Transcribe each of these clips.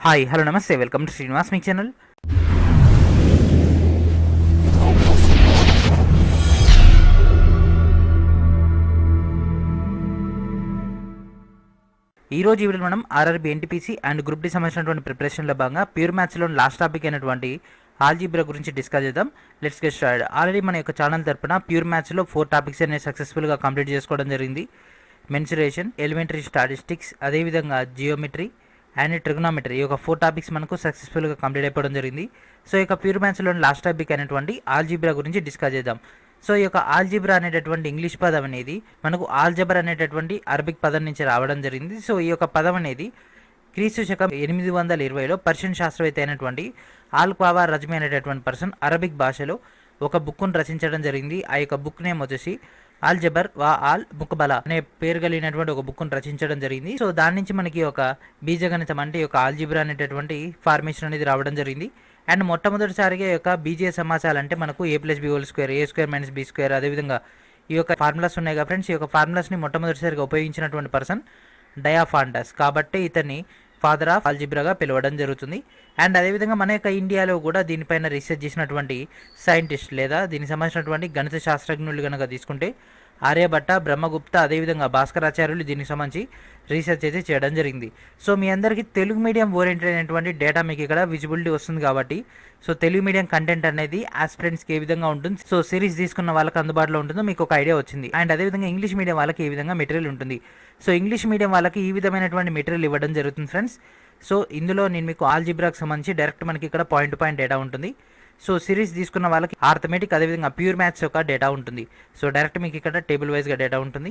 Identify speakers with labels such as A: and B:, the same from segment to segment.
A: Hi hello నమస్తే welcome to Srinivas మీ channel. ఈ రోజు ఈ వీడియోలో మనం RRB NTPC and group D సంబంధించినటువంటి ప్రిపరేషన్లో భాగంగా ప్యూర్ మ్యాథ్స్లో లాస్ట్ టాపిక్ అయినటువంటి ఆల్జీబ్రా గురించి డిస్కస్ చేద్దాం. Let's get started. ఆల్రెడీ మన యొక్క ఛానల్ తరపున ప్యూర్ మ్యాథ్స్లో 4 టాపిక్స్ అనేవి సక్సెస్ఫుల్గా కంప్లీట్ చేసుకోవడం జరిగింది. మెన్సురేషన్, ఎలిమెంటరీ స్టాటిస్టిక్స్, అదేవిధంగా జియోమెట్రీ అండ్ ట్రిగ్నోమెట్రీ, ఈ యొక్క 4 టాపిక్స్ మనకు సక్సెస్ఫుల్గా కంప్లీట్ అయిపోవడం జరిగింది. సో ఈ యొక్క ప్యూర్ మ్యాథ్స్లోని లాస్ట్ టాపిక్ అయినటువంటి ఆల్జీబ్రా గురించి డిస్కస్ చేద్దాం. సో ఈ యొక్క ఆల్జీబ్రా అనేటటువంటి ఇంగ్లీష్ పదం అనేది మనకు ఆల్జబర్ అనేటటువంటి అరబిక్ పదం నుంచి రావడం జరిగింది. సో ఈ యొక్క పదం అనేది క్రీస్తు శకం 820లో పర్షియన్ శాస్త్రవేత్త అయినటువంటి ఆల్-క్వావా రజ్మీ అనేటటువంటి పర్సన్ అరబిక్ భాషలో ఒక బుక్ను రచించడం జరిగింది. ఆ యొక్క బుక్ నేమ్ వచ్చేసి ఆల్జబర్ వా ఆల్ ముక్బలా అనే పేరు కలిగినటువంటి ఒక బుక్ను రచించడం జరిగింది. సో దాని నుంచి మనకి ఒక బీజగణితం అంటే ఒక ఆల్జీబ్రా అనేటటువంటి ఫార్మేషన్ అనేది రావడం జరిగింది. అండ్ మొట్టమొదటిసారిగా ఈ యొక్క బీజీయ సమాసాలు అంటే మనకు a+b² a² - b², అదేవిధంగా ఈ యొక్క ఫార్ములాస్ ఉన్నాయి కదా ఫ్రెండ్స్. ఈ యొక్క ఫార్ములాస్ని మొట్టమొదటిసారిగా ఉపయోగించినటువంటి పర్సన్ డయాఫాంటస్, కాబట్టి ఇతన్ని ఫాదర్ ఆఫ్ ఆల్జీబ్రాగా పిలవడం జరుగుతుంది. అండ్ అదేవిధంగా మన యొక్క ఇండియాలో కూడా దీనిపైన రీసెర్చ్ చేసినటువంటి సైంటిస్ట్ లేదా దీనికి సంబంధించినటువంటి గణిత శాస్త్రజ్ఞులు కనుక తీసుకుంటే ఆర్యభట్ట, బ్రహ్మగుప్త, అదేవిధంగా భాస్కరాచార్యులు దీనికి సంబంధించి రీసెర్చ్ అయితే చేయడం జరిగింది. సో మీ అందరికీ తెలుగు మీడియం ఓరియంటెడ్ అయినటువంటి డేటా మీకు ఇక్కడ విజిబిలిటీ వస్తుంది కాబట్టి సో తెలుగు మీడియం కంటెంట్ అనేది ఆస్పిరెంట్స్కి ఏ విధంగా ఉంటుంది, సో సిరీస్ తీసుకున్న వాళ్ళకి అందుబాటులో ఉంటుందో మీకు ఒక ఐడియా వచ్చింది. అండ్ అదేవిధంగా ఇంగ్లీష్ మీడియం వాళ్ళకి ఏ విధంగా మెటీరియల్ ఉంటుంది. సో ఇంగ్లీష్ మీడియం వాళ్ళకి ఈ విధమైనటువంటి మెటీరియల్ ఇవ్వడం జరుగుతుంది ఫ్రెండ్స్. సో ఇందులో నేను మీకు ఆల్జీబ్రాకి సంబంధించి డైరెక్ట్ మనకి ఇక్కడ పాయింట్ టు పాయింట్ డేటా ఉంటుంది. సో సిరీస్ తీసుకున్న వాళ్ళకి ఆర్థమెటిక్, అదేవిధంగా ప్యూర్ మ్యాథ్స్ యొక్క డేటా ఉంటుంది. సో డైరెక్ట్ మీకు ఇక్కడ టేబుల్ వైజ్గా డేటా ఉంటుంది.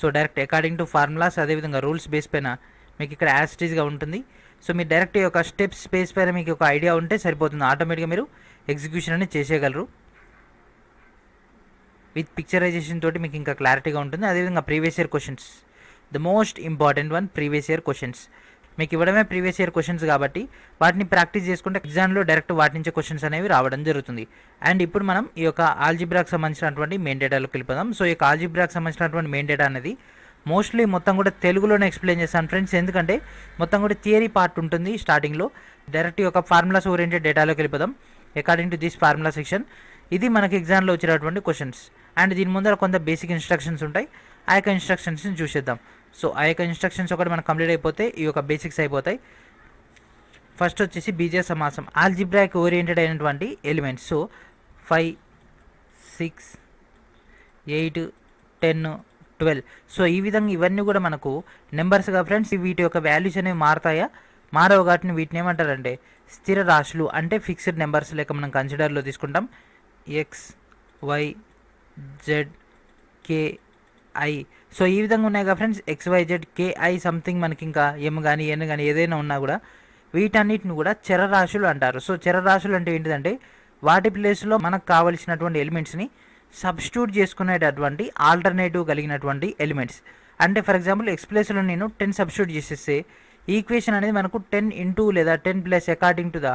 A: So direct according to formulas, అదేవిధంగా రూల్స్ బేస్ పైన మీకు ఇక్కడ యాస్టీస్గా ఉంటుంది. సో మీరు డైరెక్ట్ యొక్క స్టెప్స్ బేస్ పైన మీకు ఒక ఐడియా ఉంటే సరిపోతుంది, ఆటోమేటిక్గా మీరు ఎగ్జిక్యూషన్ అనేది చేసేయగలరు. విత్ పిక్చరైజేషన్ తోటి మీకు ఇంకా క్లారిటీగా ఉంటుంది. అదేవిధంగా previous year questions, the most important one previous year questions మీకు ఇవ్వడమే ప్రీవియస్ ఇయర్ క్వశ్చన్స్ కాబట్టి వాటిని ప్రాక్టీస్ చేసుకుంటే ఎగ్జామ్లో డైరెక్ట్ వాటి నుంచి క్వశ్చన్స్ అనేవి రావడం జరుగుతుంది. అండ్ ఇప్పుడు మనం ఈ యొక్క ఆల్జీబ్రాకి సంబంధించినటువంటి మెయిన్ డేటాలోకి వెళ్ళిపోదాం. సో ఈ యొక్క ఆల్జీబ్రాకి సంబంధించినటువంటి మెయిన్ డేటా అనేది మోస్ట్లీ మొత్తం కూడా తెలుగులోనే ఎక్స్ప్లెయిన్ చేస్తాను ఫ్రెండ్స్, ఎందుకంటే మొత్తం కూడా థియరీ పార్ట్ ఉంటుంది స్టార్టింగ్లో. డైరెక్ట్ ఈ యొక్క ఫార్ములాస్ ఓరియంటెడ్ డేటాలోకి వెళ్ళిపోదాం. According to this formula section, ఇది మనకి ఎగ్జామ్లో వచ్చినటువంటి క్వశ్చన్స్. అండ్ దీని ముందర కొంత బేసిక్ ఇన్స్ట్రక్షన్స్ ఉంటాయి, ఆ యొక్క ఇన్స్ట్రక్షన్స్ని చూసేద్దాం. సో ఆ యొక్క ఇన్స్ట్రక్షన్స్ ఒకటి మనకు కంప్లీట్ అయిపోతే ఈ యొక్క బేసిక్స్ అయిపోతాయి. ఫస్ట్ వచ్చేసి బీజీయ సమాసం, ఆల్జీబ్రాకి ఓరియంటెడ్ అయినటువంటి ఎలిమెంట్స్. సో 5, 6, 8, 10, 12. సో ఈ విధంగా ఇవన్నీ కూడా మనకు నెంబర్స్గా ఫ్రెండ్స్. వీటి యొక్క వాల్యూస్ అనేవి మారుతాయా? మారవు కాబట్టి వీటిని ఏమంటారంటే స్థిర రాశులు, అంటే ఫిక్స్డ్ నెంబర్స్ లెక్క మనం కన్సిడర్లో తీసుకుంటాం. X, Y, Z, K, I. So ఈ విధంగా ఉన్నాయి కదా ఫ్రెండ్స్, XYZ, KI సంథింగ్ మనకి ఇంకా ఎమ్ కానీ ఎన్ కానీ ఏదైనా ఉన్నా కూడా వీటన్నిటిని కూడా చరరాశులు అంటారు. సో చరరాశులు అంటే ఏంటిదంటే వాటి ప్లేస్లో మనకు కావలసినటువంటి ఎలిమెంట్స్ని సబ్స్టిట్యూట్ చేసుకునేటటువంటి ఆల్టర్నేటివ్ కలిగినటువంటి ఎలిమెంట్స్. అంటే ఫర్ ఎగ్జాంపుల్ ఎక్స్ ప్లేస్లో నేను 10 సబ్స్టిట్యూట్ చేసేస్తే ఈక్వేషన్ అనేది మనకు 10 లేదా 10+ అకార్డింగ్ టు ద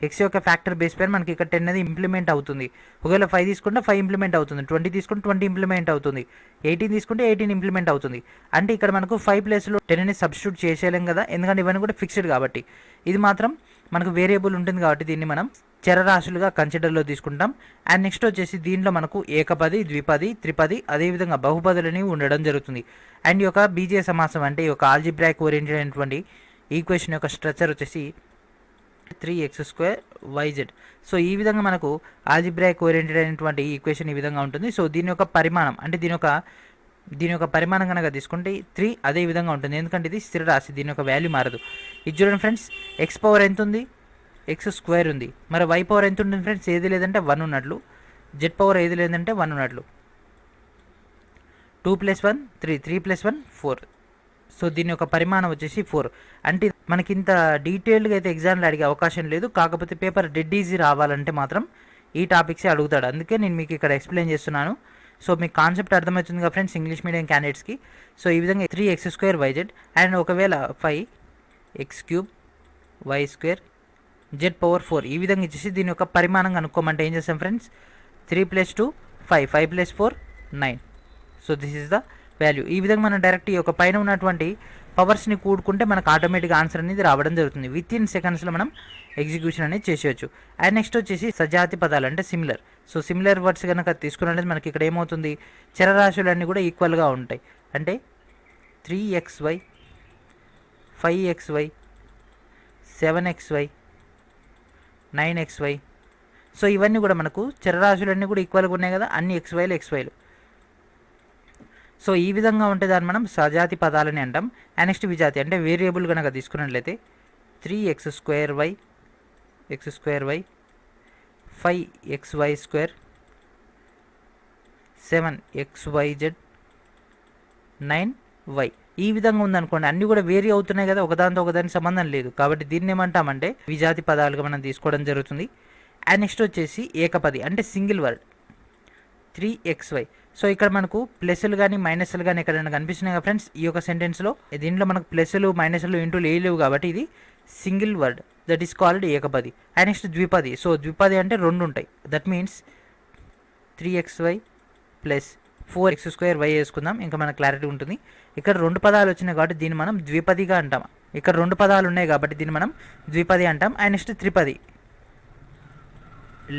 A: ఎక్స్ యొక్క ఫ్యాక్టర్ బేస్ పైన మనకి ఇక్కడ 10 అనేది ఇంప్లిమెంట్ అవుతుంది. ఒకవేళ 5 తీసుకుంటే 5 ఇంప్లిమెంట్ అవుతుంది, 20 తీసుకుంటే 20 ఇంప్లిమెంట్ అవుతుంది, 18 తీసుకుంటే 18 ఇంప్లిమెంట్ అవుతుంది. అంటే ఇక్కడ మనకు 5 ప్లేస్లో 10 అనేది సబ్స్టిట్యూట్ చేసేయలేం కదా, ఎందుకంటే ఇవన్నీ కూడా ఫిక్స్డ్ కాబట్టి. ఇది మాత్రం మనకు వేరియబుల్ ఉంటుంది కాబట్టి దీన్ని మనం చరరాశులుగా కన్సిడర్లో తీసుకుంటాం. అండ్ నెక్స్ట్ వచ్చేసి దీనిలో మనకు ఏకపది, ద్విపది, త్రిపది, అదేవిధంగా బహుపదులు అనేవి ఉండడం జరుగుతుంది. అండ్ ఈ యొక్క బీజీయ సమాసం అంటే ఈ యొక్క ఆల్జీబ్రాక్ ఓరియంటెడ్ అయినటువంటి ఈక్వేషన్ యొక్క స్ట్రక్చర్ వచ్చేసి 3x² yz. సో ఈ విధంగా మనకు ఆల్జీబ్రాక్ ఓరియంటెడ్ అయినటువంటి ఈక్వేషన్ ఈ విధంగా ఉంటుంది. సో దీని యొక్క పరిమాణం అంటే దీని యొక్క పరిమాణం కనుక తీసుకుంటే 3 అదే విధంగా ఉంటుంది, ఎందుకంటే ఇది స్థిర రాశి, దీని యొక్క వాల్యూ మారదు. ఇది చూడండి ఫ్రెండ్స్, x పవర్ ఎంత ఉంది? x² ఉంది. మరి y పవర్ ఎంత ఉంటుంది ఫ్రెండ్స్? ఏది లేదంటే 1 ఉన్నట్లు. z పవర్ ఏది లేదంటే 1 ఉన్నట్లు. 2 + 1 3, 3 + 1 4. సో దీని యొక్క పరిమాణం వచ్చేసి 4. అంటే మనకి ఇంత డీటెయిల్డ్గా అయితే ఎగ్జామ్లో అడిగే అవకాశం లేదు, కాకపోతే పేపర్ డెడ్ ఈజీ రావాలంటే మాత్రం ఈ టాపిక్సే అడుగుతాడు, అందుకే నేను మీకు ఇక్కడ ఎక్స్ప్లెయిన్ చేస్తున్నాను. సో మీకు కాన్సెప్ట్ అర్థమవుతుంది కదా ఫ్రెండ్స్ ఇంగ్లీష్ మీడియం క్యాండిడేట్స్కి. సో ఈ విధంగా 3x² yz అండ్ ఒకవేళ 5x³ y² z పవర్ 4 ఈ విధంగా ఇచ్చేసి దీని యొక్క పరిమాణం కనుక్కోమంటే ఏం చేస్తాం friends? 3 + 2 5, 5 + 4 9. So this is the value. ఈ విధంగా మనం డైరెక్ట్ ఈ యొక్క పైన ఉన్నటువంటి పవర్స్ని కూడుకుంటే మనకు ఆటోమేటిక్గా ఆన్సర్ అనేది రావడం జరుగుతుంది. విత్ ఇన్ సెకండ్స్లో మనం ఎగ్జిక్యూషన్ అనేది చేసేయచ్చు. అండ్ నెక్స్ట్ వచ్చేసి సజాతి పదాలు అంటే సిమిలర్. సో సిమిలర్ వర్డ్స్ కనుక తీసుకున్నట్లయితే మనకి ఇక్కడ ఏమవుతుంది, చరరాశులన్నీ కూడా ఈక్వల్గా ఉంటాయి. అంటే 3xy 5xy 7xy 9xy. So ఇవన్నీ కూడా మనకు చరరాశులన్నీ కూడా ఈక్వల్గా ఉన్నాయి కదా, అన్ని ఎక్స్వైలు. సో ఈ విధంగా ఉంటే దాన్ని మనం సజాతి పదాలని అంటాం. అండ్ నెక్స్ట్ విజాతి అంటే వేరియబుల్ కనుక తీసుకున్నట్లయితే 3x² y 5xy² 7xyz 9y. ఈ విధంగా ఉందనుకోండి, అన్నీ కూడా వేరీ అవుతున్నాయి కదా, ఒకదానితో ఒకదానికి సంబంధం లేదు. కాబట్టి దీన్ని ఏమంటామంటే విజాతి పదాలుగా మనం తీసుకోవడం జరుగుతుంది. అండ్ నెక్స్ట్ వచ్చేసి ఏకపది అంటే సింగిల్ వర్డ్ 3xy. సో ఇక్కడ మనకు ప్లస్లు కానీ మైనస్లు కానీ ఎక్కడైనా కనిపిస్తున్నాయి కదా ఫ్రెండ్స్ ఈ యొక్క సెంటెన్స్లో. దీంట్లో మనకు ప్లస్లు మైనస్లు ఇంటూలు లేవు కాబట్టి ఇది single word, that is called ఏకపది. అండ్ నెక్స్ట్ ద్విపది. సో ద్విపది అంటే రెండు ఉంటాయి, that means 3xy plus 4x² y వేసుకుందాం, ఇంకా మనకు క్లారిటీ ఉంటుంది. ఇక్కడ రెండు పదాలు వచ్చినాయి కాబట్టి దీన్ని మనం ద్విపదిగా అంటాం. ఇక్కడ రెండు పదాలు ఉన్నాయి కాబట్టి దీన్ని మనం ద్విపది అంటాం. అండ్ నెక్స్ట్ త్రిపది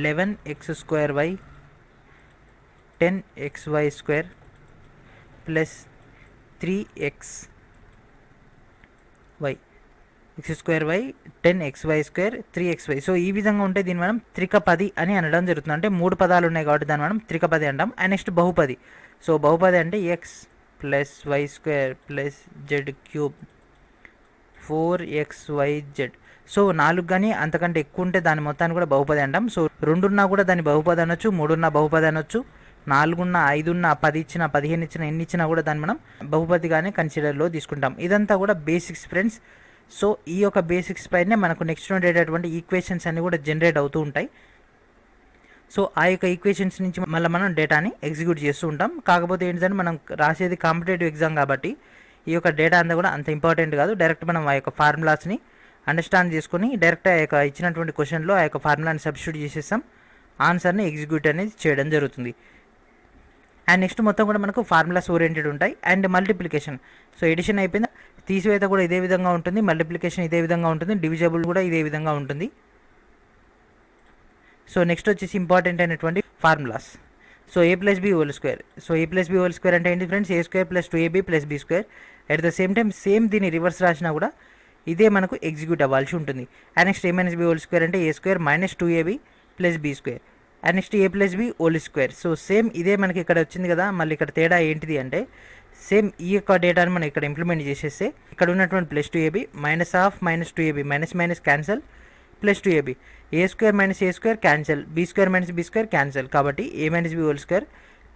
A: 11x² y 10xy² plus 3xy x² y 10xy² 3xy. So ఈ విధంగా ఉంటే దీన్ని మనం త్రికపది అని అనడం జరుగుతుంది. అంటే మూడు పదాలు ఉన్నాయి కాబట్టి దాన్ని మనం త్రికపది అంటాం. అండ్ నెక్స్ట్ బహుపది. సో బహుపది అంటే x plus y² plus z³ 4xyz. So 4 కానీ అంతకంటే ఎక్కువ ఉంటే దాని మొత్తాన్ని కూడా బహుపది అంటాం. సో 2 ఉన్నా కూడా దాన్ని బహుపది అనొచ్చు, 3 ఉన్నా బహుపది అనొచ్చు, 4 ఉన్నా 5 ఉన్నా 10 ఇచ్చినా 15 ఇచ్చినా ఎన్ని ఇచ్చినా కూడా దాన్ని మనం బహుపదిగానే కన్సిడర్లో తీసుకుంటాం. ఇదంతా కూడా బేసిక్స్ ఫ్రెండ్స్. సో ఈ యొక్క బేసిక్స్ పైనే మనకు నెక్స్ట్ ఉండేటటువంటి ఈక్వేషన్స్ అన్నీ కూడా జనరేట్ అవుతూ ఉంటాయి. సో ఆ యొక్క ఈక్వేషన్స్ నుంచి మళ్ళీ మనం డేటాని ఎగ్జిక్యూట్ చేస్తూ ఉంటాం. కాకపోతే ఏంటంటే మనం రాసేది కాంపిటేటివ్ ఎగ్జామ్ కాబట్టి ఈ యొక్క డేటా అంతా కూడా అంత ఇంపార్టెంట్ కాదు. డైరెక్ట్ మనం ఆ యొక్క ఫార్ములాస్ని అండర్స్టాండ్ చేసుకుని డైరెక్ట్ ఆ యొక్క ఇచ్చినటువంటి క్వశ్చన్లో ఆ యొక్క ఫార్ములాని సబ్స్టిట్యూట్ చేసేస్తాం, ఆన్సర్ని ఎగ్జిక్యూట్ అనేది చేయడం జరుగుతుంది. అండ్ నెక్స్ట్ మొత్తం కూడా మనకు ఫార్ములాస్ ఓరియంటెడ్ ఉంటాయి. And multiplication. సో ఎడిషన్ అయిపోయింది, తీసివేత కూడా ఇదే విధంగా ఉంటుంది, మల్టిప్లికేషన్ ఇదే విధంగా ఉంటుంది, డివిజబుల్ కూడా ఇదే విధంగా ఉంటుంది. సో నెక్స్ట్ వచ్చేసి ఇంపార్టెంట్ అయినటువంటి formulas. So a+b². So a+b² అంటే ఏంటి friends, a² + 2ab + b². At the same time same దీన్ని రివర్స్ రాసినా కూడా ఇదే మనకు ఎగ్జిక్యూట్ అవ్వాల్సి ఉంటుంది. అండ్ నెక్స్ట్ a-b² అంటే a² - 2ab + b². And next a+b². So same ఇదే మనకి ఇక్కడ వచ్చింది కదా, మళ్ళీ ఇక్కడ తేడా ఏంటిది అంటే సేమ్ ఈ యొక్క డేటాను మనం ఇక్కడ ఇంప్లిమెంట్ చేసేస్తే ఇక్కడ ఉన్నటువంటి +2ab -2ab minus cancel +2ab a² - a² cancel, b² - b² cancel. కాబట్టి a-b²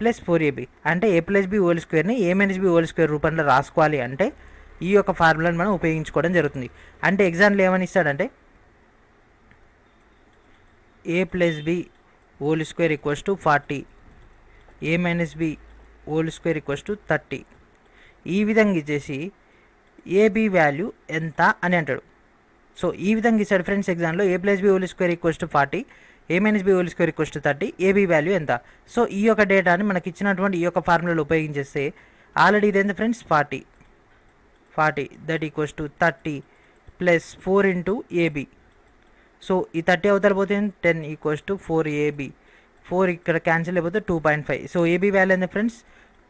A: + 4ab అంటే a+b² a-b² రూపంలో రాసుకోవాలి అంటే ఈ యొక్క ఫార్ములాను మనం ఉపయోగించుకోవడం జరుగుతుంది. అంటే ఎగ్జామ్లో ఏమని ఇస్తాడంటే a+b² = 40 a-b² = 30 ఈ విధంగా ఇచ్చేసి ఏబి వాల్యూ ఎంత అని అంటాడు. సో ఈ విధంగా ఇస్తాడు ఫ్రెండ్స్ ఎగ్జామ్లో a+b² = 40 a-b² = 30 ఏబి వాల్యూ ఎంత. సో ఈ యొక్క డేటాని మనకి ఇచ్చినటువంటి ఈ యొక్క ఫార్ములాలో ఉపయోగించేస్తే ఆల్రెడీ ఇది ఎంత friends 40 that equals to 30 + 4 × ab. So ఈ 30 అవతల పోతే 10 = 4ab. 4 ఇక్కడ క్యాన్సిల్ అయిపోతే 2.5. సో ఏబీ వాల్యూ ఎంత ఫ్రెండ్స్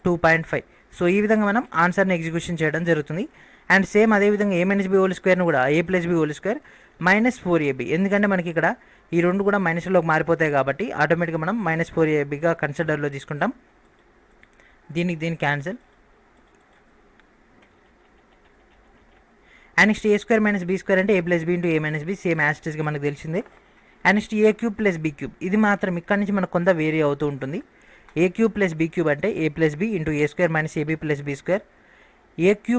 A: 2.5. సో ఈ విధంగా మనం ఆన్సర్ని ఎగ్జిక్యూషన్ చేయడం జరుగుతుంది. అండ్ సేమ్ అదేవిధంగా a-b² కూడా a+b² -4ab. ఎందుకంటే మనకి ఇక్కడ ఈ రెండు కూడా మైనస్లోకి మారిపోతాయి కాబట్టి ఆటోమేటిక్గా మనం -4abగా కన్సిడర్లో తీసుకుంటాం. దీని cancel. And next a² - b² అంటే a+b × a-b సేమ్ యాస్టిస్గా మనకు తెలిసిందే. అండ్ నెక్స్ట్ a³ + b³ ఇది మాత్రం ఇక్కడ నుంచి మనకు కొంత వేరీ అవుతూ ఉంటుంది. a³ + b³ అంటే a+b × a² - ab + b². a³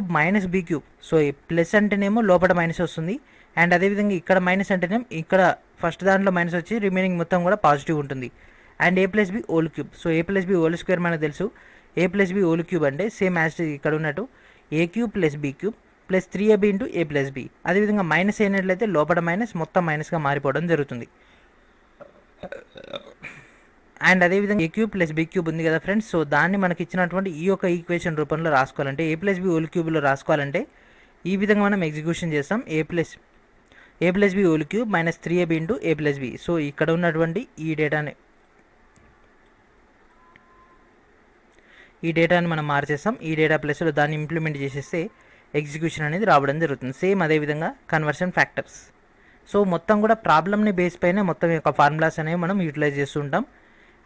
A: - b³. So plus అంటేనేమో లోపల మైనస్ వస్తుంది, అండ్ అదేవిధంగా ఇక్కడ మైనస్ అంటేనేమో ఇక్కడ ఫస్ట్ దాంట్లో మైనస్ వచ్చి రిమైనింగ్ మొత్తం కూడా పాజిటివ్ ఉంటుంది. అండ్ a+b³ సో a+b² మనకు తెలుసు. a+b³ అంటే సేమ్ యాజ్ ఇక్కడ ఉన్నట్టు a³ + b³ + 3ab × a+b. అదేవిధంగా మైనస్ అయినట్లయితే లోపల మైనస్ మొత్తం మైనస్గా మారిపోవడం జరుగుతుంది. అండ్ అదేవిధంగా a³ + b³ ఉంది కదా ఫ్రెండ్స్, సో దాన్ని మనకి ఇచ్చినటువంటి ఈ యొక్క ఈక్వేషన్ రూపంలో రాసుకోవాలంటే a+b³ రాసుకోవాలంటే ఈ విధంగా మనం ఎగ్జిక్యూషన్ చేస్తాం. A plus B whole cube minus 3ab into A plus B. So ఇక్కడ ఉన్నటువంటి ఈ డేటాని మనం మార్చేస్తాం. ఈ డేటా ప్లస్లో దాన్ని ఇంప్లిమెంట్ చేసేస్తే ఎగ్జిక్యూషన్ అనేది రావడం జరుగుతుంది. సేమ్ అదేవిధంగా కన్వర్షన్ ఫ్యాక్టర్స్. సో మొత్తం కూడా ప్రాబ్లమ్ని బేస్ పైన మొత్తం యొక్క ఫార్ములాస్ అనేవి మనం యూటిలైజ్ చేస్తుంటాం.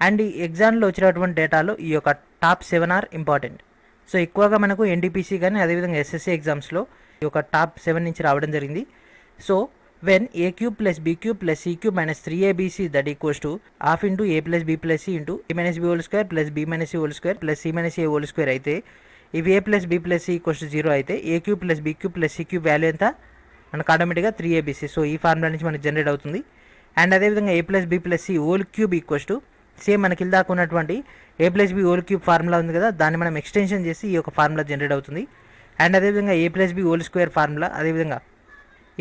A: అండ్ ఈ ఎగ్జామ్లో వచ్చినటువంటి డేటాలో ఈ యొక్క టాప్ 7 ఆర్ ఇంపార్టెంట్. సో ఎక్కువగా మనకు ఎన్టీపీసీ కానీ అదేవిధంగా ఎస్ఎస్సి ఎగ్జామ్స్లో ఈ యొక్క టాప్ 7 నుంచి రావడం జరిగింది. So when A cube plus B cube plus C cube minus 3abc that equals to half into A plus B plus C into A minus B whole square plus B minus C whole square plus C minus A whole square అయితే, ఇవి A plus B plus C equals to 0 అయితే A cube plus B cube plus C cube value ఎంత మనకు ఆటోమేటిక్గా 3abc. So ఈ formula నుంచి మనకి generate అవుతుంది. అండ్ అదేవిధంగా A plus B plus C whole cube equals to same మనకి ఇందాక ఉన్నటువంటి A plus B whole cube formula ఉంది కదా, దాన్ని మనం ఎక్స్టెన్షన్ చేసి ఈ యొక్క ఫార్ములా జనరేట్ అవుతుంది. అండ్ అదేవిధంగా A plus B whole square formula, అదేవిధంగా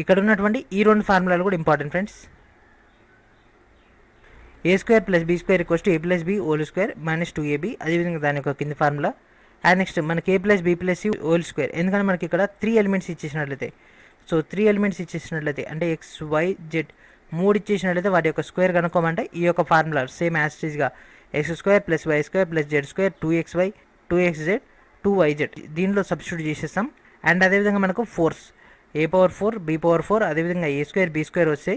A: ఇక్కడ ఉన్నటువంటి ఈ రెండు ఫార్ములాలు కూడా important friends. A square plus B square equals to A plus B whole square minus 2ab, అదేవిధంగా దాని యొక్క కింది ఫార్ములా. అండ్ నెక్స్ట్ మనకి A plus B plus C whole square, ఎందుకంటే మనకి ఇక్కడ 3 ఎలిమెంట్స్ ఇచ్చేసినట్లయితే, సో 3 ఎలిమెంట్స్ ఇచ్చేసినట్లయితే అంటే ఎక్స్ వై జెడ్ 3 ఇచ్చేసినట్లయితే వాటి యొక్క స్క్వేర్ కనుక్కోమంటే ఈ యొక్క ఫార్ములా సేమ్ యాస్టీస్గా X square plus Y square plus Z square 2xy 2xz 2yz దీనిలో సబ్స్టిట్యూట్ చేసేస్తాం. అండ్ అదేవిధంగా మనకు fours A power 4 B power 4 అదేవిధంగా ఏ స్క్వేర్ బీ స్క్వేర్ వస్తే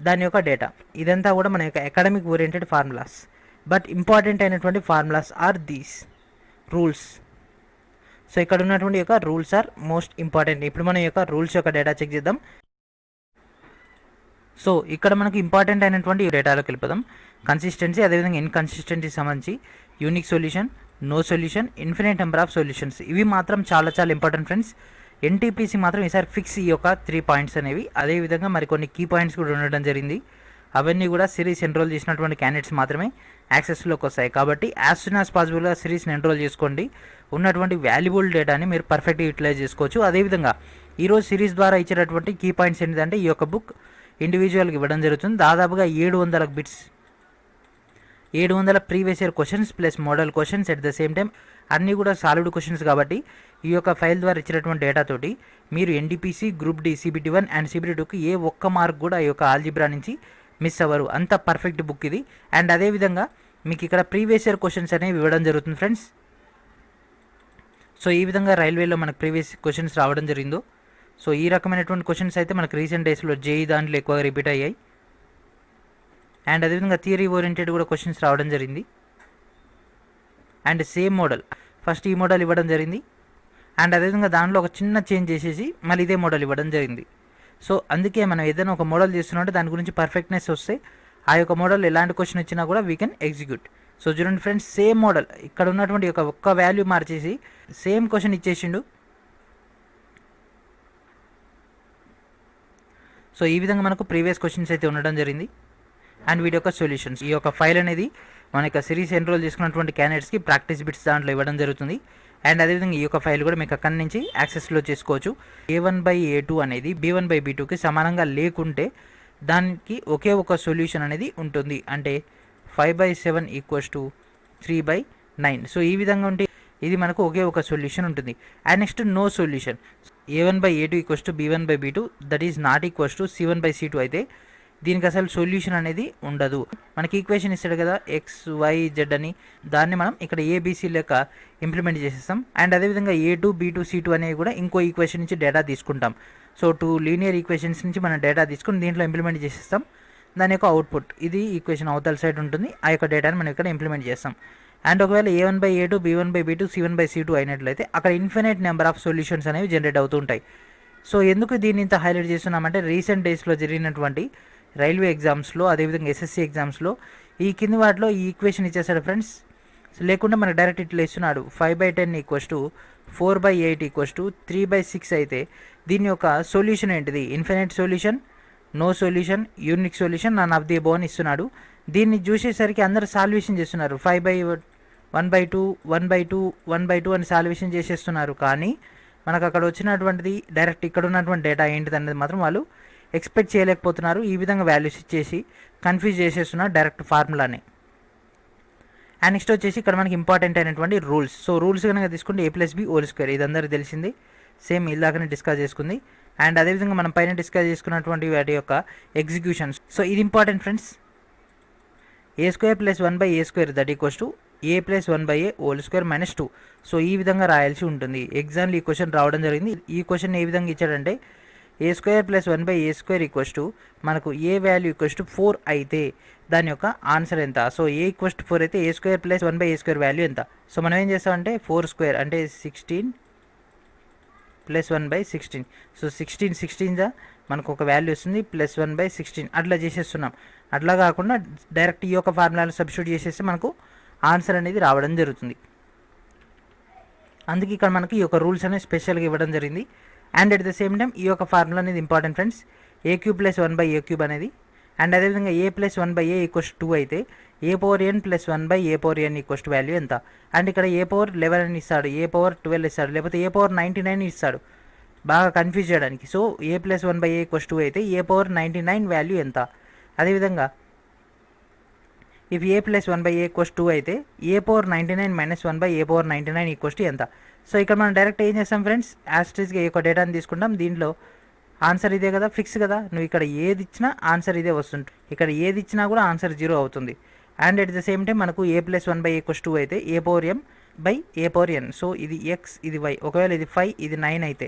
A: దాని యొక్క డేటా. ఇదంతా కూడా మన యొక్క academic oriented formulas. But important అయినటువంటి formulas are these rules. So ఇక్కడ ఉన్నటువంటి యొక్క రూల్స్ ఆర్ మోస్ట్ ఇంపార్టెంట్. ఇప్పుడు మనం యొక్క రూల్స్ యొక్క డేటా చెక్ చేద్దాం. సో ఇక్కడ మనకు ఇంపార్టెంట్ అయినటువంటి డేటాలోకి వెళ్ళిపోదాం. కన్సిస్టెన్సీ అదేవిధంగా ఇన్కన్సిస్టెన్సీ సంబంధించి unique solution, no solution, infinite number of solutions, ఇవి మాత్రం చాలా చాలా ఇంపార్టెంట్ ఫ్రెండ్స్. ఎన్టీపీసీ మాత్రం ఈసారి ఫిక్స్ ఈ యొక్క 3 పాయింట్స్ అనేవి. అదేవిధంగా మరికొన్ని కీ పాయింట్స్ కూడా ఉండడం జరిగింది. అవన్నీ కూడా సిరీస్ ఎన్రోల్ చేసినటువంటి క్యాండిడేట్స్ మాత్రమే యాక్సెస్లోకి వస్తాయి. కాబట్టి యాజ్ సూన్ యాజ్ పాసిబుల్గా సిరీస్ని ఎన్రోల్ చేసుకోండి. ఉన్నటువంటి వాల్యుబుల్ డేటాని మీరు పర్ఫెక్ట్గా యూటిలైజ్ చేసుకోవచ్చు. అదేవిధంగా ఈరోజు సిరీస్ ద్వారా ఇచ్చేటటువంటి కీ పాయింట్స్ ఏంటంటే ఈ యొక్క బుక్ ఇండివిజువల్గా ఇవ్వడం జరుగుతుంది. దాదాపుగా 700 bits, 700 previous year questions plus model questions at the same time అన్నీ కూడా సాలిడ్ క్వశ్చన్స్. కాబట్టి ఈ యొక్క ఫైల్ ద్వారా ఇచ్చినటువంటి డేటాతోటి మీరు NTPC, group D, CBT1 and CBT2కి ఏ ఒక్క మార్క్ కూడా ఈ యొక్క ఆల్జిబ్రా నుంచి మిస్ అవ్వరు. అంత పర్ఫెక్ట్ బుక్ ఇది. అండ్ అదేవిధంగా మీకు ఇక్కడ ప్రీవియస్ ఇయర్ క్వశ్చన్స్ అనేవి ఇవ్వడం జరుగుతుంది ఫ్రెండ్స్. సో ఈ విధంగా రైల్వేలో మనకు ప్రీవియస్ క్వశ్చన్స్ రావడం జరిగిందో, సో ఈ రకమైనటువంటి క్వశ్చన్స్ అయితే మనకు రీసెంట్ డేస్లో జేఈ దాంట్లో ఎక్కువగా రిపీట్ అయ్యాయి. అండ్ అదేవిధంగా థియరీ ఓరియంటెడ్ కూడా క్వశ్చన్స్ రావడం జరిగింది. అండ్ సేమ్ మోడల్, ఫస్ట్ ఈ మోడల్ ఇవ్వడం జరిగింది. అండ్ అదేవిధంగా దాంట్లో ఒక చిన్న చేంజ్ చేసేసి మళ్ళీ ఇదే మోడల్ ఇవ్వడం జరిగింది. సో అందుకే మనం ఏదైనా ఒక మోడల్ చేస్తున్నట్టు దాని గురించి పర్ఫెక్ట్నెస్ వస్తే ఆ యొక్క మోడల్ ఎలాంటి క్వశ్చన్ వచ్చినా కూడా వీ కెన్ ఎగ్జిక్యూట్. సో చూడండి ఫ్రెండ్స్, సేమ్ మోడల్ ఇక్కడ ఉన్నటువంటి ఒక్క వాల్యూ మార్చేసి సేమ్ క్వశ్చన్ ఇచ్చేసిండు. సో ఈ విధంగా మనకు ప్రీవియస్ క్వశ్చన్స్ అయితే ఉండడం జరిగింది. అండ్ వీటి యొక్క సొల్యూషన్స్, ఈ యొక్క ఫైల్ అనేది మన యొక్క సిరీస్ ఎన్రోల్ చేసుకున్నటువంటి క్యాండిడేట్స్కి ప్రాక్టీస్ బిట్స్ దాంట్లో ఇవ్వడం జరుగుతుంది. అండ్ అదేవిధంగా ఈ యొక్క ఫైల్ కూడా మీకు అక్కడి నుంచి యాక్సెస్లో చేసుకోవచ్చు. A1/A2 అనేది B1/B2కి సమానంగా లేకుంటే దానికి ఒకే ఒక సొల్యూషన్ అనేది ఉంటుంది. అంటే 5/7 ఈక్వల్స్ టు 3/9. సో ఈ విధంగా ఉంటే ఇది మనకు ఒకే ఒక సొల్యూషన్ ఉంటుంది. And next no solution, A1/A2 equals to B1/B2 that is not equals to C1/C2 అయితే దీనికి అసలు సొల్యూషన్ అనేది ఉండదు. మనకి ఈక్వేషన్ ఇస్తాడు కదా XYZ అని, దాన్ని మనం ఇక్కడ ABC లెక్క ఇంప్లిమెంట్ చేసేస్తాం. అండ్ అదేవిధంగా A2 B2 C2 అనేవి కూడా ఇంకో ఈక్వేషన్ నుంచి డేటా తీసుకుంటాం. సో 2 లీనియర్ ఈక్వేషన్స్ నుంచి మనం డేటా తీసుకుని దీంట్లో ఇంప్లిమెంట్ చేసేస్తాం. దాని యొక్క అవుట్పుట్ ఇది ఈక్వేషన్ అవతల సైడ్ ఉంటుంది. ఆ యొక్క డేటాని మనం ఇక్కడ ఇంప్లిమెంట్ చేస్తాం. అండ్ ఒకవేళ A1/A2 B1/B2 C1/C2 అయినట్లయితే అక్కడ ఇన్ఫినిట్ నెంబర్ ఆఫ్ సొల్యూషన్స్ అనేవి జనరేట్ అవుతూ ఉంటాయి. సో ఎందుకు దీన్ని ఇంత హైలైట్ చేస్తున్నామంటే రీసెంట్ డేస్లో జరిగినటువంటి రైల్వే ఎగ్జామ్స్లో అదేవిధంగా SSC ఎగ్జామ్స్లో ఈ కింది వాటిలో ఈ ఈక్వేషన్ ఇచ్చేసాడు ఫ్రెండ్స్. లేకుండా మనకు డైరెక్ట్ ఇట్లా ఇస్తున్నాడు 5/10 ఈక్వల్స్ టు 4/8 ఈక్వల్స్ టు 3/6 అయితే దీని యొక్క సొల్యూషన్ ఏంటిది? Infinite solution, no solution, unique solution, none of the above అని ఇస్తున్నాడు. దీన్ని చూసేసరికి అందరు సాల్వేషన్ చేస్తున్నారు. 5/1/2 1/2 1/2 అని సాల్వేషన్ చేసేస్తున్నారు. కానీ మనకు అక్కడ వచ్చినటువంటిది డైరెక్ట్ ఇక్కడ ఉన్నటువంటి డేటా ఏంటిది అనేది మాత్రం వాళ్ళు ఎక్స్పెక్ట్ చేయలేకపోతున్నారు. ఈ విధంగా వాల్యూస్ ఇచ్చేసి కన్ఫ్యూజ్ చేసేస్తున్నారు డైరెక్ట్ ఫార్ములాని. అండ్ నెక్స్ట్ వచ్చేసి ఇక్కడ మనకి ఇంపార్టెంట్ అయినటువంటి రూల్స్. సో రూల్స్ కనుక తీసుకుంటే A+B హోల్ స్క్వేర్ ఇది అందరికీ తెలిసింది. సేమ్ ఇలాగనే డిస్కస్ చేసుకుంది. అండ్ అదేవిధంగా మనం పైన డిస్కస్ చేసుకున్నటువంటి వాటి యొక్క ఎగ్జిక్యూషన్స్. సో ఇది important friends. a² + 1/a² that equals to a+1/a² - 2. So ఈ విధంగా రాయాల్సి ఉంటుంది. ఎగ్జామ్లో ఈ క్వశ్చన్ రావడం జరిగింది. ఈ క్వశ్చన్ ఏ విధంగా ఇచ్చాడంటే a² + 1/a² ఈక్వల్స్ టు మనకు a వాల్యూ ఈక్వల్స్ టు 4 అయితే దాని యొక్క ఆన్సర్ ఎంత. సో a ఈక్వల్స్ టు 4 అయితే a² + 1/a² వాల్యూ ఎంత. సో మనం ఏం చేస్తామంటే 4² అంటే 16 + 1/16. సో 16 మనకు ఒక వాల్యూ వస్తుంది + 1/16 అట్లా చేసేస్తున్నాం. అట్లా కాకుండా డైరెక్ట్ ఈ యొక్క ఫార్ములాలో సబ్స్టిట్యూట్ చేసేస్తే మనకు ఆన్సర్ అనేది రావడం జరుగుతుంది. అందుకే ఇక్కడ మనకి ఈ యొక్క రూల్స్ అనేవి స్పెషల్గా ఇవ్వడం జరిగింది. And at the same time ఈ యొక్క ఫార్ములా అనేది ఇంపార్టెంట్ ఫ్రెండ్స్. a³ + 1/a³ అనేది. అండ్ అదేవిధంగా a + 1/a = 2 అయితే a⁴n + 1/a⁴n = వాల్యూ ఎంత. అండ్ ఇక్కడ a⁴11 అని ఇస్తాడు, a⁴12 ఇస్తాడు, లేకపోతే a⁴99 ఇస్తాడు బాగా కన్ఫ్యూజ్ చేయడానికి. సో a + 1/a = 2 అయితే a⁴99 వాల్యూ ఎంత. అదేవిధంగా ఇఫ్ a + 1/a = 2 అయితే a⁴99 - 1/a⁴99 ఎంత. సో ఇక్కడ మనం డైరెక్ట్ ఏం చేస్తాం ఫ్రెండ్స్, యాస్ట్రిస్గా ఈ యొక్క డేటాని తీసుకుంటాం. దీంట్లో ఆన్సర్ ఇదే కదా, ఫిక్స్ కదా. నువ్వు ఇక్కడ ఏది ఇచ్చినా ఆన్సర్ ఇదే వస్తుంది. ఇక్కడ ఏది ఇచ్చినా కూడా ఆన్సర్ 0 అవుతుంది. And at the same time మనకు a + 1/a = 2 అయితే a⁴m/a⁴n. సో ఇది x, ఇది y. ఒకవేళ ఇది 5, ఇది 9 అయితే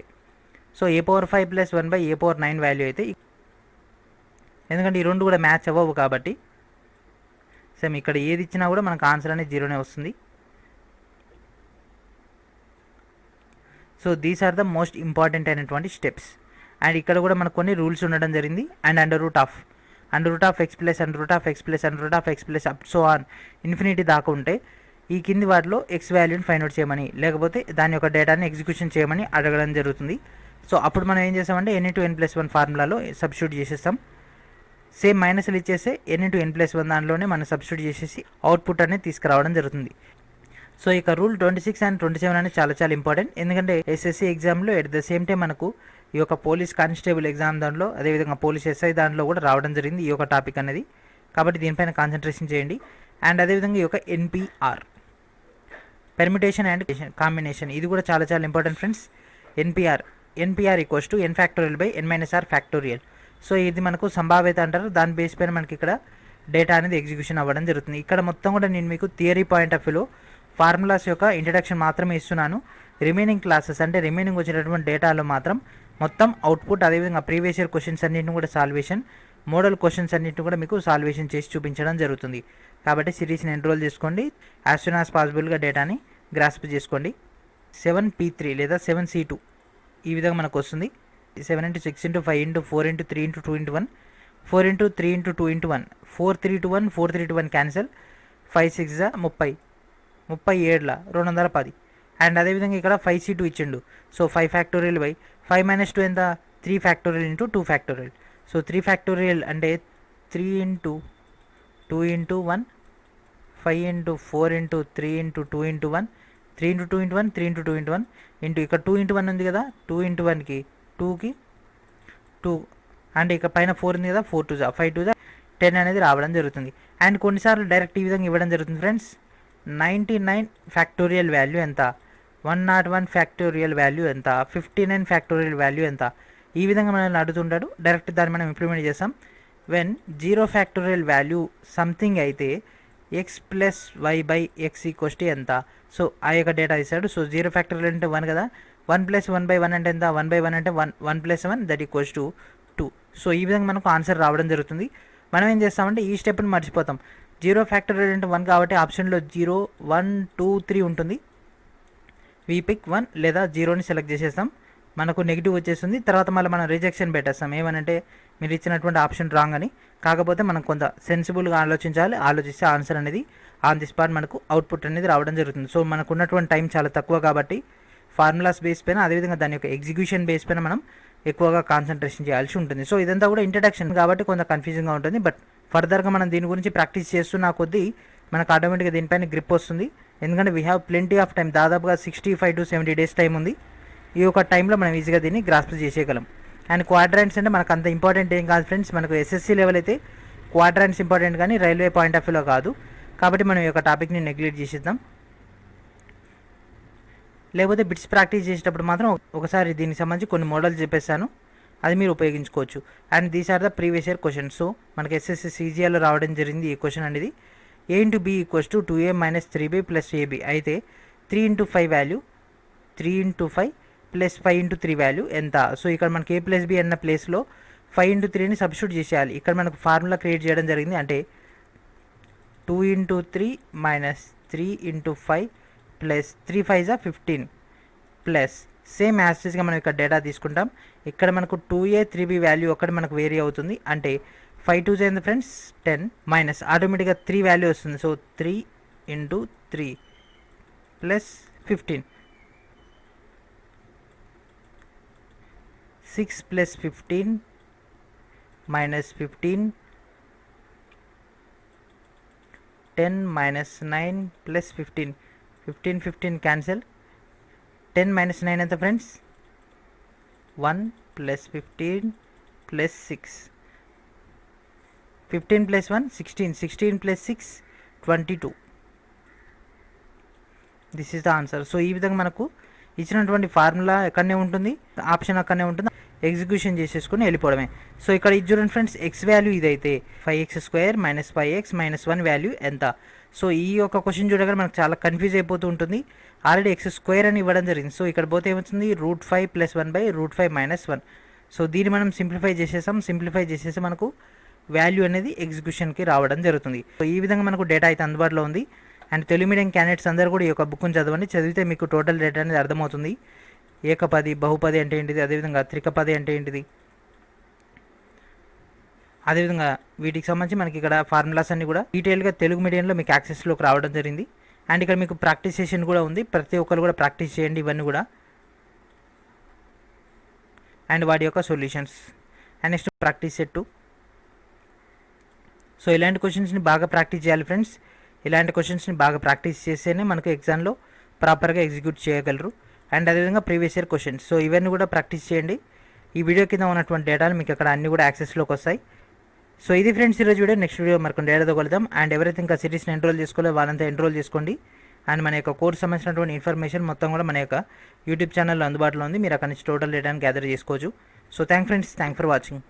A: సో a⁴5 + 1/a⁴9 వాల్యూ అయితే, ఎందుకంటే ఈ రెండు కూడా మ్యాచ్ అవ్వవు కాబట్టి సేమ్ ఇక్కడ ఏది ఇచ్చినా కూడా మనకు ఆన్సర్ అనేది 0నే వస్తుంది. So these are the most important అయినటువంటి స్టెప్స్. అండ్ ఇక్కడ కూడా మనకు కొన్ని రూల్స్ ఉండడం జరిగింది. And under root of x + under root of x up so on infinity దాకా ఉంటే ఈ కింది వాటిలో x వాల్యూని ఫైండ్ అవుట్ చేయమని, లేకపోతే దాని యొక్క డేటాని ఎగ్జిక్యూషన్ చేయమని అడగడం జరుగుతుంది. సో అప్పుడు మనం ఏం చేస్తామంటే n/n+1 ఫార్ములాలో సబ్స్టిట్యూట్ చేసేస్తాం. సేమ్ మైనస్లు ఇచ్చేస్తే n/n+1 దానిలోనే మనం సబ్స్టిట్యూట్ చేసేసి అవుట్పుట్ అనేది తీసుకురావడం జరుగుతుంది. సో ఇక రూల్ 26 అండ్ 27 అనేది చాలా చాలా ఇంపార్టెంట్. ఎందుకంటే ఎస్ఎస్సి ఎగ్జామ్లో ఎట్ ద సేమ్ టైం మనకు ఈ యొక్క పోలీస్ కానిస్టేబుల్ ఎగ్జామ్ దాంట్లో, అదేవిధంగా పోలీస్ ఎస్ఐ దాంట్లో కూడా రావడం జరిగింది ఈ యొక్క టాపిక్ అనేది. కాబట్టి దీనిపైన కాన్సన్ట్రేషన్ చేయండి. అండ్ అదేవిధంగా ఈ యొక్క NPR పెర్మిటేషన్ అండ్ కాంబినేషన్ ఇది కూడా చాలా చాలా important friends. NPR = n⁻r⁴n-r. So ఇది మనకు సంభావ్యత అంటారు. దాని బేస్ పైన మనకి ఇక్కడ డేటా అనేది ఎగ్జిక్యూషన్ అవ్వడం జరుగుతుంది. ఇక్కడ మొత్తం కూడా నేను మీకు థియరీ పాయింట్ ఆఫ్ వ్యూలో ఫార్ములాస్ యొక్క ఇంట్రడక్షన్ మాత్రమే ఇస్తున్నాను. రిమైనింగ్ క్లాసెస్ అంటే రిమైనింగ్ వచ్చేటటువంటి డేటాలో మాత్రం మొత్తం అవుట్పుట్, అదేవిధంగా ప్రీవియస్ ఇయర్ క్వశ్చన్స్ అన్నింటిని కూడా సాల్వేషన్, మోడల్ క్వశ్చన్స్ అన్నింటిని కూడా మీకు సాల్వేషన్ చేసి చూపించడం జరుగుతుంది. కాబట్టి సిరీస్ని ఎన్రోల్ చేసుకోండి. యాజ్ సూన్ యాజ్ పాసిబుల్గా డేటాని గ్రాస్ప్ చేసుకోండి. 7P3 లేదా 7C2 ఈ విధంగా మనకు వస్తుంది. 7 × 6 × 5 × 4 × 3 × 2 × 1 4 × 3 × 2 × 1 4 3 to 1 4 3 to 1 క్యాన్సల్ 5 6 30 37 210. అండ్ అదేవిధంగా ఇక్కడ 5C2 ఇచ్చిండు. సో 5 ఫ్యాక్టోరియల్ బై 5 - 2 ఎంత 3 ఫ్యాక్టోరియల్ × 2 ఫ్యాక్టోరియల్. సో 3 ఫ్యాక్టోరియల్ అంటే 3 × 2 × 1 5 × 4 × 3 × 2 × 1 3 × 2 × 1 3 × 2 × 1 ఇంటూ ఇక్కడ 2 × 1 ఉంది కదా, 2 × 1కి 2కి 2 అండ్ ఇక పైన 4 ఉంది కదా, 4 2 5 2 10 అనేది రావడం జరుగుతుంది. అండ్ కొన్నిసార్లు డైరెక్ట్ ఈ విధంగా ఇవ్వడం జరుగుతుంది ఫ్రెండ్స్. 99 ఫ్యాక్టోరియల్ వాల్యూ ఎంత, 101 ఫ్యాక్టోరియల్ వాల్యూ ఎంత, 59 ఫ్యాక్టోరియల్ వాల్యూ ఎంత, ఈ విధంగా మనల్ని అడుగుతుంటాడు. డైరెక్ట్ దాన్ని మనం ఇంప్లిమెంట్ చేస్తాం. వెన్ 0 ఫ్యాక్టోరియల్ వాల్యూ సంథింగ్ అయితే x + y/x = ఎంత. సో ఆ యొక్క డేటా ఇస్తాడు. సో 0 ఫ్యాక్టోరియల్ అంటే 1 కదా, 1 + 1/1 అంటే ఎంత, 1/1 అంటే 1 + 1 దట్ ఈక్వల్స్ టు 2. సో ఈ విధంగా మనకు ఆన్సర్ రావడం జరుగుతుంది. మనం ఏం చేస్తామంటే ఈ స్టెప్ని మర్చిపోతాం. 0 ఫ్యాక్టోరియల్ అంటే 1 కాబట్టి ఆప్షన్లో 0 1 2 3 ఉంటుంది. వి పిక్ 1 లేదా 0ని సెలెక్ట్ చేసేస్తాం. మనకు నెగిటివ్ వచ్చేస్తుంది. తర్వాత మళ్ళీ మనం రిజెక్షన్ పెట్టేస్తాం. ఏమనంటే మీరు ఇచ్చినటువంటి ఆప్షన్ రాంగ్ అని. కాకపోతే మనం కొంత సెన్సిబుల్గా ఆలోచించాలి. ఆలోచిస్తే ఆన్సర్ అనేది ఆన్ ది స్పాట్ మనకు అవుట్పుట్ అనేది రావడం జరుగుతుంది. సో మనకు ఉన్నటువంటి టైం చాలా తక్కువ కాబట్టి ఫార్ములాస్ బేస్ పైన, అదేవిధంగా దాని యొక్క ఎగ్జిక్యూషన్ బేస్ పైన మనం ఎక్కువగా కాన్సన్ట్రేషన్ చేయాల్సి ఉంటుంది. సో ఇదంతా కూడా ఇంట్రడక్షన్ కాబట్టి కొంత కన్ఫ్యూజింగ్గా ఉంటుంది. బట్ ఫర్దర్గా మనం దీని గురించి ప్రాక్టీస్ చేస్తున్న కొద్దీ మనకు ఆటోమేటిక్గా దీనిపైన గ్రిప్ వస్తుంది. ఎందుకంటే we have plenty of time, దాదాపుగా 65 to 70 days టైం ఉంది. ఈ యొక్క టైంలో మనం ఈజీగా దీన్ని గ్రాస్ప్ చేసేయగలం. అండ్ క్వాడ్రాంట్స్ అంటే మనకు అంత ఇంపార్టెంట్ ఏం కాదు ఫ్రెండ్స్. మనకు ఎస్ఎస్సీ లెవెల్ అయితే క్వాడ్రాంట్స్ ఇంపార్టెంట్ కానీ రైల్వే పాయింట్ ఆఫ్ వ్యూలో కాదు. కాబట్టి మనం ఈ యొక్క టాపిక్ని నెగ్లెక్ట్ చేసేద్దాం. లేకపోతే బిట్స్ ప్రాక్టీస్ చేసేటప్పుడు మాత్రం ఒకసారి దీనికి సంబంధించి కొన్ని మోడల్స్ చెప్పేస్తాను, అది మీరు ఉపయోగించుకోవచ్చు. And these are the previous year questions. So మనకి ఎస్ఎస్సి సీజీఎల్లో రావడం జరిగింది ఈ క్వశ్చన్ అనేది. a into B equals to 2a minus 3b plus ab. అయితే 3 into 5 value 3 into 5 plus 5 into 3 value ఎంత? సో ఇక్కడ మనకి a ప్లస్ బి అన్న ప్లేస్లో 5 ఇంటూ 3ని సబ్స్టిట్యూట్ చేసేయాలి. ఇక్కడ మనకు ఫార్ములా క్రియేట్ చేయడం జరిగింది. అంటే 2 into 3 minus 3 into 5 plus 3 5 15 plus same యాస్టిస్గా మనం ఇక్కడ డేటా తీసుకుంటాం. ఇక్కడ మనకు 2a 3b వాల్యూ ఒకటి మనకు వేరీ అవుతుంది. అంటే 5 2 చేయండి ఫ్రెండ్స్ 10 మైనస్ ఆటోమేటిక్గా 3 వాల్యూ వస్తుంది. So 3 into 3 plus 15 6 plus 15 minus 15 10 minus 9 plus 15 15 cancel. 10 minus 9 ఎంత friends? 1 plus 15 plus 6 15 plus 1 16 16 plus 6 22. This is the answer. So ఈ విధంగా మనకు ఇచ్చినటువంటి ఫార్ములా ఎక్కడనే ఉంటుంది, ఆప్షన్ అక్కడనే ఉంటుంది, ఎగ్జిక్యూషన్ చేసేసుకుని వెళ్ళిపోవడమే. సో ఇక్కడ ఇది చూడండి ఫ్రెండ్స్, ఎక్స్ వాల్యూ ఇదైతే 5x² minus 5x minus 1 value ఎంత? సో ఈ యొక్క క్వశ్చన్ చూడగానే మనకు చాలా కన్ఫ్యూజ్ అయిపోతూ ఉంటుంది. ఆల్రెడీ x² అని ఇవ్వడం జరిగింది. సో ఇక్కడ పోతే ఏమవుతుంది? √5 ప్లస్ 1/√5 మైనస్ 1. సో దీన్ని మనం సింప్లిఫై చేసేసి మనకు వాల్యూ అనేది ఎగ్జిక్యూషన్కి రావడం జరుగుతుంది. సో ఈ విధంగా మనకు డేటా అయితే అందుబాటులో ఉంది. అండ్ తెలుగు మీడియం క్యాండిడేట్స్ అందరూ కూడా ఈ యొక్క బుక్ని చదవండి. చదివితే మీకు టోటల్ డేటా అనేది అర్థమవుతుంది. ఏకపది, బహుపది అంటే ఏంటిది, అదేవిధంగా త్రికపది అంటే ఏంటిది, అదేవిధంగా వీటికి సంబంధించి మనకి ఇక్కడ ఫార్ములాస్ అన్ని కూడా డీటెయిల్గా తెలుగు మీడియంలో మీకు యాక్సెస్లోకి రావడం జరిగింది. అండ్ ఇక్కడ మీకు ప్రాక్టీస్ సెషన్ కూడా ఉంది. ప్రతి ఒక్కరు కూడా ప్రాక్టీస్ చేయండి ఇవన్నీ కూడా, అండ్ వాటి యొక్క solutions. And next practice set 2. So ఇలాంటి క్వశ్చన్స్ని బాగా ప్రాక్టీస్ చేయాలి ఫ్రెండ్స్. ఇలాంటి క్వశ్చన్స్ని బాగా ప్రాక్టీస్ చేస్తేనే మనకు ఎగ్జామ్లో ప్రాపర్గా ఎగ్జిక్యూట్ చేయగలరు. అండ్ అదేవిధంగా ప్రీవియస్ ఇయర్ క్వశ్చన్స్. సో ఇవన్నీ కూడా ప్రాక్టీస్ చేయండి. ఈ వీడియో కింద ఉన్నటువంటి డేటాలు మీకు అక్కడ అన్నీ కూడా యాక్సెస్లోకి వస్తాయి. సో ఇది ఫ్రెండ్స్ ఈరోజు వీడియో. నెక్స్ట్ వీడియో మరికొన్ని డేటాతో కలుద్దాం. అండ్ ఎవరైతే ఇంకా సిరీస్ని ఎన్రోల్ చేసుకోలేదు వాళ్ళంతా ఎన్రోల్ చేసుకోండి. అండ్ మన యొక్క కోర్స్ సంబంధించినటువంటి ఇన్ఫర్మేషన్ మొత్తం కూడా మన యొక్క యూట్యూబ్ ఛానల్లో అందుబాటులో ఉంది. మీరు అక్కడ నుంచి టోటల్ డేటాను గ్యాదర్ చేసుకోవచ్చు. So thank for watching.